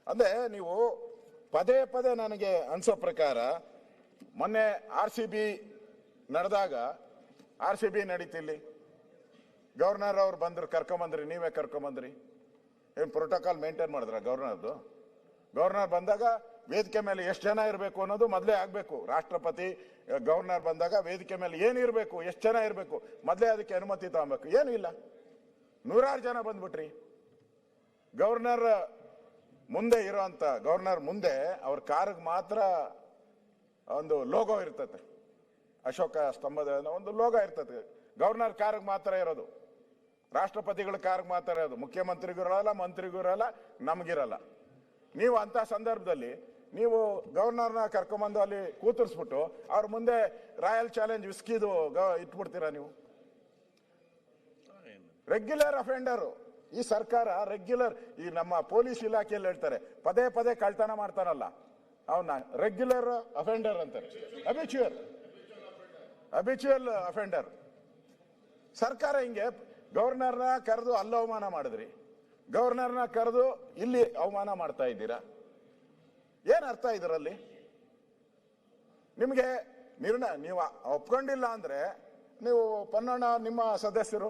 ಅಂದ್ರೆ ನೀವು ಪದೇ ಪದೇ ನನಗೆ ಅನ್ಸೋ ಪ್ರಕಾರ ಮೊನ್ನೆ RCB ನಡೆದಾಗ RCB ನಡೀತಿಲ್ಲಿ ಗವರ್ನರ್ ಅವ್ರು ಬಂದ್ರು, ಕರ್ಕೊಂಬಂದ್ರಿ, ನೀವೇ ಕರ್ಕೊಂಬಂದ್ರಿ. ಏನು ಪ್ರೋಟೋಕಾಲ್ ಮೇಂಟೈನ್ ಮಾಡಿದ್ರ ಗವರ್ನರ್ದು? ಗವರ್ನರ್ ಬಂದಾಗ ವೇದಿಕೆ ಮೇಲೆ ಎಷ್ಟು ಜನ ಇರಬೇಕು ಅನ್ನೋದು ಮೊದಲೇ ಆಗಬೇಕು. ರಾಷ್ಟ್ರಪತಿ ಗವರ್ನರ್ ಬಂದಾಗ ವೇದಿಕೆ ಮೇಲೆ ಏನಿರಬೇಕು, ಎಷ್ಟು ಜನ ಇರಬೇಕು, ಮೊದಲೇ ಅದಕ್ಕೆ ಅನುಮತಿ ತಗೊಬೇಕು. ಏನೂ ಇಲ್ಲ, ನೂರಾರು ಜನ ಬಂದ್ಬಿಟ್ರಿ. ಗವರ್ನರ್ ಮುಂದೆ ಇರೋಂಥ ಗವರ್ನರ್ ಮುಂದೆ ಅವ್ರ ಕಾರ್ಗೆ ಮಾತ್ರ ಒಂದು ಲೋಗೋ ಇರ್ತದೆ, ಅಶೋಕ ಸ್ತಂಭದ ಒಂದು ಲೋಗೋ ಇರ್ತದೆ. ಗವರ್ನರ್ ಕಾರ್ಗೆ ಮಾತ್ರ ಇರೋದು, ರಾಷ್ಟ್ರಪತಿಗಳ ಕಾರ್ಗೆ ಮಾತ್ರ ಇರೋದು. ಮುಖ್ಯಮಂತ್ರಿಗೂ ಇರಲ್ಲ, ಮಂತ್ರಿಗೂ ಇರಲ್ಲ, ನಮಗಿರಲ್ಲ. ನೀವು ಅಂತ ಸಂದರ್ಭದಲ್ಲಿ ನೀವು ಗವರ್ನರ್ನ ಕರ್ಕೊಂಬಂದು ಅಲ್ಲಿ ಕೂತರಿಸ್ಬಿಟ್ಟು ಅವ್ರ ಮುಂದೆ ರಾಯಲ್ ಚಾಲೆಂಜ್ ವಿಸ್ಕಿದು ಇಟ್ಬಿಡ್ತೀರಾ ನೀವು? ರೆಗ್ಯುಲರ್ ಅಫೆಂಡರು ಈ ಸರ್ಕಾರ, ರೆಗ್ಯುಲರ್. ಈ ನಮ್ಮ ಪೊಲೀಸ್ ಇಲಾಖೆಯಲ್ಲಿ ಹೇಳ್ತಾರೆ, ಪದೇ ಪದೇ ಕಳ್ತನ ಮಾಡ್ತಾನಲ್ಲ ಅವನ್ನ ರೆಗ್ಯುಲರ್ ಅಫೆಂಡರ್ ಅಂತಾರೆ, ಅಬಿಚುವಲ್ ಅಫೆಂಡರ್. ಸರ್ಕಾರ ಹಿಂಗೆ ಗವರ್ನರ್ನ ಕರೆದು ಅಲ್ಲಿ ಅವಮಾನ ಮಾಡಿದ್ರಿ, ಗವರ್ನರ್ನ ಕರೆದು ಇಲ್ಲಿ ಅವಮಾನ ಮಾಡ್ತಾ ಇದ್ದೀರಾ. ಏನ್ ಅರ್ಥ ಇದರಲ್ಲಿ? ನಿಮಗೆ ನಿರ್ಣಯ ನೀವು ಒಪ್ಕೊಂಡಿಲ್ಲ ಅಂದ್ರೆ ನೀವು ಪನ್ನಣ್ಣ ನಿಮ್ಮ ಸದಸ್ಯರು,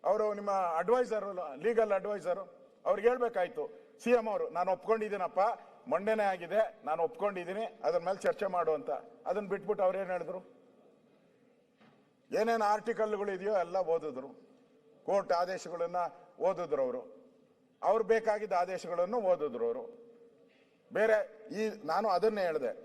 ಅವರು ನಿಮ್ಮ ಅಡ್ವೈಸರು, ಲೀಗಲ್ ಅಡ್ವೈಸರು, ಅವ್ರಿಗೆ ಹೇಳ್ಬೇಕಾಯ್ತು. CM ಅವರು ನಾನು ಒಪ್ಕೊಂಡಿದ್ದೀನಪ್ಪ, ಮೊನ್ನೆನೇ ಆಗಿದೆ, ನಾನು ಒಪ್ಕೊಂಡಿದ್ದೀನಿ, ಅದ್ರ ಮೇಲೆ ಚರ್ಚೆ ಮಾಡು ಅಂತ. ಅದನ್ನ ಬಿಟ್ಬಿಟ್ಟು ಅವ್ರು ಏನ್ ಹೇಳಿದ್ರು? ಏನೇನು ಆರ್ಟಿಕಲ್ಗಳು ಇದೆಯೋ ಎಲ್ಲ ಓದಿದ್ರು, ಕೋರ್ಟ್ ಆದೇಶಗಳನ್ನ ಓದಿದ್ರು ಅವ್ರು ಬೇಕಾಗಿದ್ದ ಆದೇಶಗಳನ್ನು ಓದಿದ್ರು ಅವರು. ಬೇರೆ ನಾನು ಅದನ್ನೇ ಹೇಳಿದೆ.